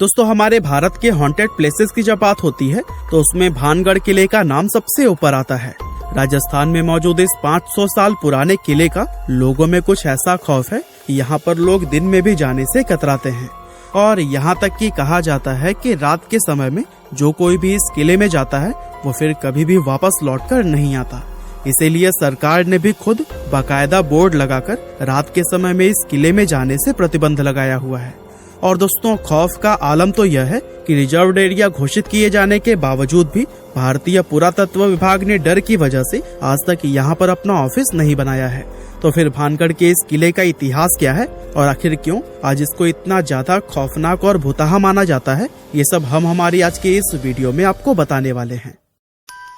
दोस्तों, हमारे भारत के हॉन्टेड प्लेसेस की जब बात होती है तो उसमें भानगढ़ किले का नाम सबसे ऊपर आता है। राजस्थान में मौजूद इस 500 साल पुराने किले का लोगों में कुछ ऐसा खौफ है कि यहाँ पर लोग दिन में भी जाने से कतराते हैं और यहाँ तक कि कहा जाता है कि रात के समय में जो कोई भी इस किले में जाता है वो फिर कभी भी वापस लौटकर नहीं आता। इसीलिए सरकार ने भी खुद बाकायदा बोर्ड लगाकर रात के समय में इस किले में जाने से प्रतिबंध लगाया हुआ है। और दोस्तों, खौफ का आलम तो यह है कि रिजर्व्ड एरिया घोषित किए जाने के बावजूद भी भारतीय पुरातत्व विभाग ने डर की वजह से आज तक यहाँ पर अपना ऑफिस नहीं बनाया है। तो फिर भानगढ़ के इस किले का इतिहास क्या है और आखिर क्यों आज इसको इतना ज्यादा खौफनाक और भुतहा माना जाता है, ये सब हम हमारी आज के इस वीडियो में आपको बताने वाले हैं।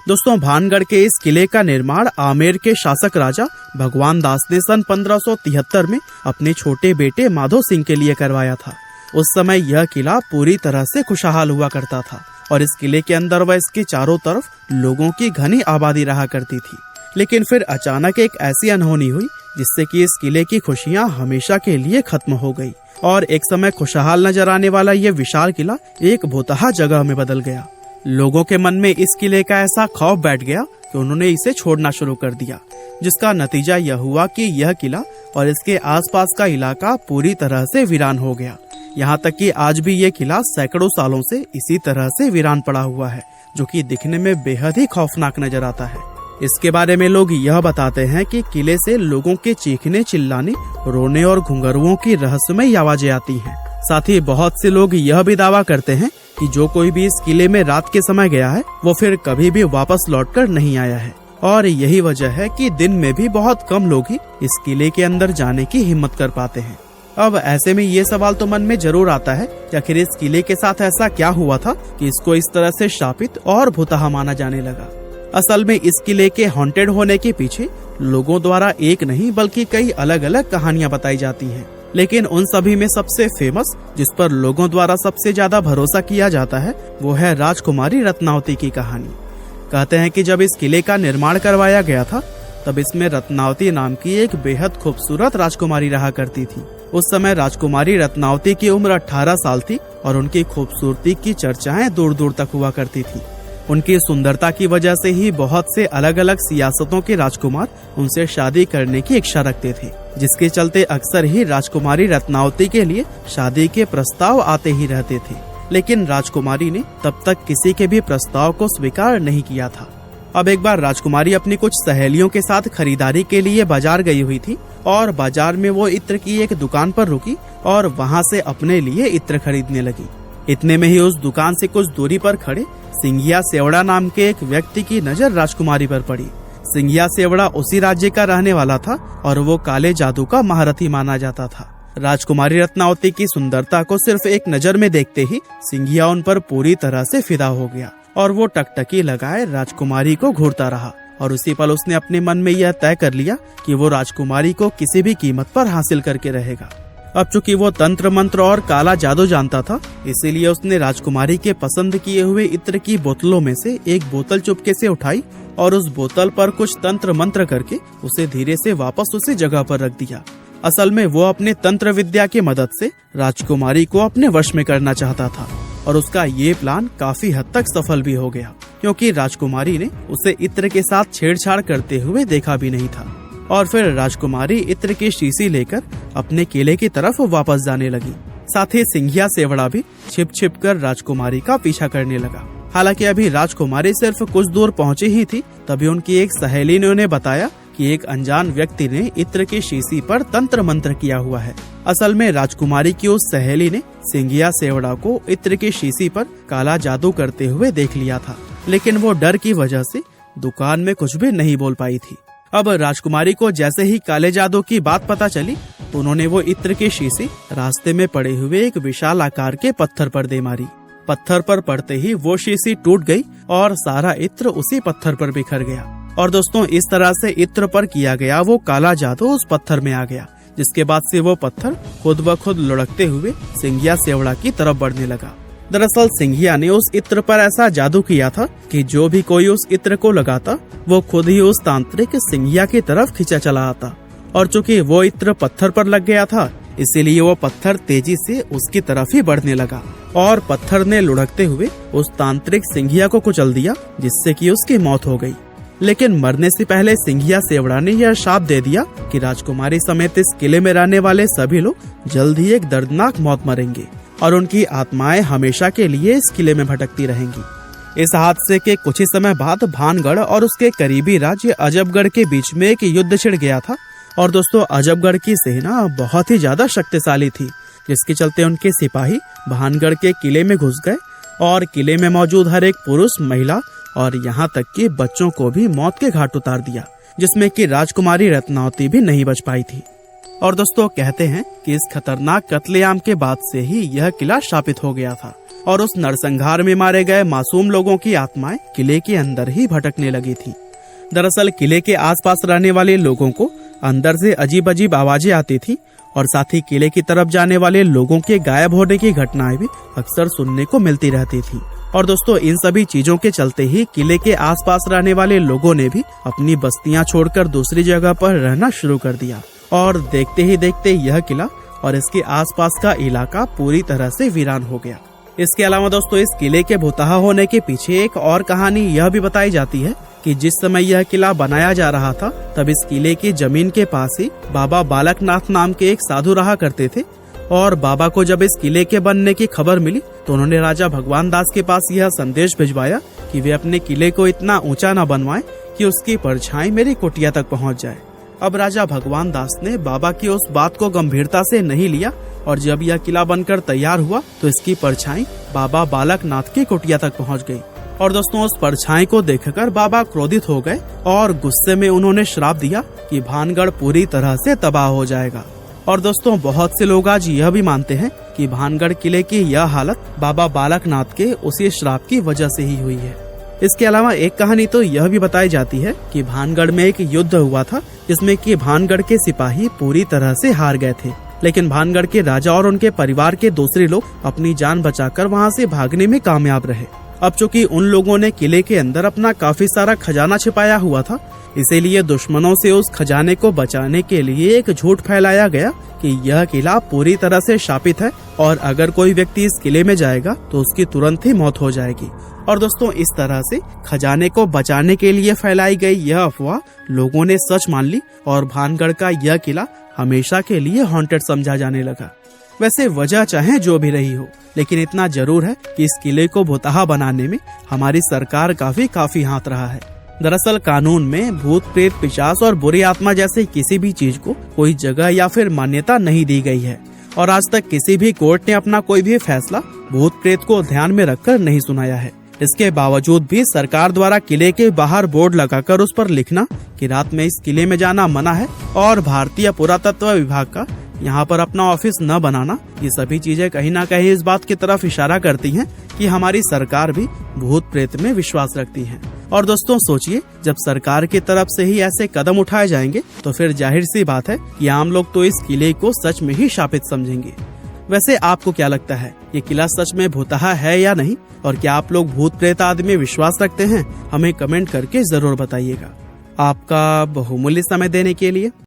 दोस्तों, भानगढ़ के इस किले का निर्माण आमेर के शासक राजा भगवान दास ने सन 1573 में अपने छोटे बेटे माधो सिंह के लिए करवाया था। उस समय यह किला पूरी तरह से खुशहाल हुआ करता था और इस किले के अंदर व इसके चारों तरफ लोगों की घनी आबादी रहा करती थी। लेकिन फिर अचानक एक ऐसी अनहोनी हुई जिससे कि इस किले की खुशियां हमेशा के लिए खत्म हो गई और एक समय खुशहाल नजर आने वाला ये विशाल किला एक भुतहा जगह में बदल गया। लोगों के मन में इस किले का ऐसा खौफ बैठ गया कि उन्होंने इसे छोड़ना शुरू कर दिया, जिसका नतीजा यह हुआ कि यह किला और इसके आसपास का इलाका पूरी तरह से वीरान हो गया। यहाँ तक कि आज भी ये किला सैकड़ों सालों से इसी तरह से वीरान पड़ा हुआ है, जो कि दिखने में बेहद ही खौफनाक नजर आता है। इसके बारे में लोग यह बताते हैं कि किले से लोगों के चीखने, चिल्लाने, रोने और घुंघरुओं की रहस्यमय आवाजें आती हैं। साथ ही बहुत से लोग यह भी दावा करते हैं कि जो कोई भी इस किले में रात के समय गया है वो फिर कभी भी वापस लौटकर नहीं आया है और यही वजह है कि दिन में भी बहुत कम लोग ही इस किले के अंदर जाने की हिम्मत कर पाते हैं। अब ऐसे में ये सवाल तो मन में जरूर आता है कि आखिर इस किले के साथ ऐसा क्या हुआ था कि इसको इस तरह से शापित और भुतहा माना जाने लगा। असल में इस किले के हॉन्टेड होने के पीछे लोगों द्वारा एक नहीं बल्कि कई अलग अलग कहानियां बताई जाती हैं। लेकिन उन सभी में सबसे फेमस, जिस पर लोगों द्वारा सबसे ज्यादा भरोसा किया जाता है, वो है राजकुमारी रत्नावती की कहानी। कहते हैं कि जब इस किले का निर्माण करवाया गया था तब इसमें रत्नावती नाम की एक बेहद खूबसूरत राजकुमारी रहा करती थी। उस समय राजकुमारी रत्नावती की उम्र 18 साल थी और उनकी खूबसूरती की चर्चाएं दूर दूर तक हुआ करती थी। उनकी सुंदरता की वजह से ही बहुत से अलग अलग सियासतों के राजकुमार उनसे शादी करने की इच्छा रखते थे, जिसके चलते अक्सर ही राजकुमारी रत्नावती के लिए शादी के प्रस्ताव आते ही रहते थे। लेकिन राजकुमारी ने तब तक किसी के भी प्रस्ताव को स्वीकार नहीं किया था। अब एक बार राजकुमारी अपनी कुछ सहेलियों के साथ खरीदारी के लिए बाजार गई हुई थी और बाजार में वो इत्र की एक दुकान पर रुकी और वहाँ से अपने लिए इत्र खरीदने लगी। इतने में ही उस दुकान से कुछ दूरी पर खड़े सिंघिया सेवड़ा नाम के एक व्यक्ति की नजर राजकुमारी पर पड़ी। सिंघिया सेवड़ा उसी राज्य का रहने वाला था और वो काले जादू का महारथी माना जाता था। राजकुमारी रत्नावती की सुंदरता को सिर्फ एक नजर में देखते ही सिंघिया उन पर पूरी तरह से फिदा हो गया और वो टकटकी लगाए राजकुमारी को घूरता रहा और उसी पल उसने अपने मन में यह तय कर लिया कि वो राजकुमारी को किसी भी कीमत पर हासिल करके रहेगा। अब चूंकि वो तंत्र मंत्र और काला जादू जानता था, इसीलिए उसने राजकुमारी के पसंद किए हुए इत्र की बोतलों में से एक बोतल चुपके से उठाई और उस बोतल पर कुछ तंत्र मंत्र करके उसे धीरे से वापस उसी जगह पर रख दिया। असल में वो अपने तंत्र विद्या की मदद से राजकुमारी को अपने वश में करना चाहता था और उसका ये प्लान काफी हद तक सफल भी हो गया, क्योंकि राजकुमारी ने उसे इत्र के साथ छेड़छाड़ करते हुए देखा भी नहीं था। और फिर राजकुमारी इत्र की शीशी लेकर अपने किले की तरफ वापस जाने लगी। साथ ही सिंघिया सेवड़ा भी छिप छिप कर राजकुमारी का पीछा करने लगा। हालांकि अभी राजकुमारी सिर्फ कुछ दूर पहुंची ही थी, तभी उनकी एक सहेली ने उन्हें बताया कि एक अनजान व्यक्ति ने इत्र की शीशी पर तंत्र मंत्र किया हुआ है। असल में राजकुमारी की उस सहेली ने सिंघिया सेवड़ा को इत्र की शीशी पर काला जादू करते हुए देख लिया था, लेकिन वो डर की वजह से दुकान में कुछ भी नहीं बोल पाई थी। अब राजकुमारी को जैसे ही काले जादू की बात पता चली तो उन्होंने वो इत्र की शीशी रास्ते में पड़े हुए एक विशाल आकार के पत्थर पर दे मारी। पत्थर पर पड़ते ही वो शीशी टूट गई और सारा इत्र उसी पत्थर पर बिखर गया। और दोस्तों, इस तरह से इत्र पर किया गया वो काला जादू उस पत्थर में आ गया, जिसके बाद से वो पत्थर खुद ब खुद लुढ़कते हुए सिंघिया सेवड़ा की तरफ बढ़ने लगा। दरअसल सिंघिया ने उस इत्र पर ऐसा जादू किया था कि जो भी कोई उस इत्र को लगाता वो खुद ही उस तांत्रिक सिंघिया की तरफ खींचा चला आता। और चूंकि वो इत्र पत्थर पर लग गया था, इसीलिए वो पत्थर तेजी से उसकी तरफ ही बढ़ने लगा और पत्थर ने लुढ़कते हुए उस तांत्रिक सिंघिया को कुचल दिया, जिससे कि उसकी मौत हो गई। लेकिन मरने से पहले सिंघिया सेवड़ा ने यह शाप दे दिया कि राजकुमारी समेत इस किले में रहने वाले सभी लोग जल्द ही एक दर्दनाक मौत मरेंगे और उनकी आत्माएं हमेशा के लिए इस किले में भटकती रहेंगी। इस हादसे के कुछ ही समय बाद भानगढ़ और उसके करीबी राज्य अजबगढ़ के बीच में एक युद्ध छिड़ गया था। और दोस्तों, अजबगढ़ की सेना बहुत ही ज्यादा शक्तिशाली थी, जिसके चलते उनके सिपाही भानगढ़ के किले में घुस गए और किले में मौजूद हर एक पुरुष, महिला और यहाँ तक कि बच्चों को भी मौत के घाट उतार दिया, जिसमें कि राजकुमारी रत्नावती भी नहीं बच पाई थी। और दोस्तों, कहते हैं कि इस खतरनाक कत्लेआम के बाद से ही यह किला शापित हो गया था और उस नरसंहार में मारे गए मासूम लोगों की आत्माएं किले के अंदर ही भटकने लगी थी। दरअसल किले के आसपास रहने वाले लोगों को अंदर से अजीब अजीब आवाजें आती थी और साथ ही किले की तरफ जाने वाले लोगों के गायब होने की घटनाएं भी अक्सर सुनने को मिलती रहती थी। और दोस्तों, इन सभी चीजों के चलते ही किले के आसपास रहने वाले लोगों ने भी अपनी बस्तियां छोड़कर दूसरी जगह पर रहना शुरू कर दिया और देखते ही देखते यह किला और इसके आसपास का इलाका पूरी तरह से वीरान हो गया। इसके अलावा दोस्तों, इस किले के भुतहा होने के पीछे एक और कहानी यह भी बताई जाती है कि जिस समय यह किला बनाया जा रहा था, तब इस किले की जमीन के पास ही बाबा बालकनाथ नाम के एक साधु रहा करते थे। और बाबा को जब इस किले के बनने की खबर मिली तो उन्होंने राजा भगवान दास के पास यह संदेश भिजवाया कि वे अपने किले को इतना ऊंचा न बनवाएं कि उसकी परछाई मेरी कुटिया तक पहुंच जाए। अब राजा भगवान दास ने बाबा की उस बात को गंभीरता से नहीं लिया और जब यह किला बनकर तैयार हुआ तो इसकी परछाई बाबा बालकनाथ की कुटिया तक पहुंच गई। और दोस्तों, उस परछाई को देखकर बाबा क्रोधित हो गए और गुस्से में उन्होंने श्राप दिया कि भानगढ़ पूरी तरह से तबाह हो जाएगा। और दोस्तों, बहुत से लोग आज यह भी मानते हैं कि भानगढ़ किले की यह हालत बाबा बालकनाथ के उसी श्राप की वजह से ही हुई है। इसके अलावा एक कहानी तो यह भी बताई जाती है कि भानगढ़ में एक युद्ध हुआ था, जिसमें कि भानगढ़ के सिपाही पूरी तरह से हार गए थे, लेकिन भानगढ़ के राजा और उनके परिवार के दूसरे लोग अपनी जान बचाकर वहां से भागने में कामयाब रहे। अब चूंकि उन लोगों ने किले के अंदर अपना काफी सारा खजाना छिपाया हुआ था, इसीलिए दुश्मनों से उस खजाने को बचाने के लिए एक झूठ फैलाया गया कि यह किला पूरी तरह से शापित है और अगर कोई व्यक्ति इस किले में जाएगा तो उसकी तुरंत ही मौत हो जाएगी। और दोस्तों, इस तरह से खजाने को बचाने के लिए फैलाई गई यह अफवाह लोगों ने सच मान ली और भानगढ़ का यह किला हमेशा के लिए हॉन्टेड समझा जाने लगा। वैसे वजह चाहे जो भी रही हो, लेकिन इतना जरूर है कि इस किले को भुतहा बनाने में हमारी सरकार का भी काफी हाथ रहा है। दरअसल कानून में भूत, प्रेत, पिशाच और बुरी आत्मा जैसे किसी भी चीज को कोई जगह या फिर मान्यता नहीं दी गई है और आज तक किसी भी कोर्ट ने अपना कोई भी फैसला भूत प्रेत को ध्यान में रखकर नहीं सुनाया है। इसके बावजूद भी सरकार द्वारा किले के बाहर बोर्ड लगाकर उस पर लिखना कि रात में इस किले में जाना मना है और भारतीय पुरातत्व विभाग का यहाँ पर अपना ऑफिस न बनाना, ये सभी चीजें कहीं ना कहीं इस बात की तरफ इशारा करती हैं कि हमारी सरकार भी भूत प्रेत में विश्वास रखती है। और दोस्तों, सोचिए, जब सरकार की तरफ से ही ऐसे कदम उठाए जाएंगे तो फिर जाहिर सी बात है कि आम लोग तो इस किले को सच में ही शापित समझेंगे। वैसे आपको क्या लगता है, ये किला सच में भुतहा है या नहीं? और क्या आप लोग भूत प्रेत आदि में विश्वास रखते हैं? हमें कमेंट करके जरूर बताइएगा। आपका बहुमूल्य समय देने के लिए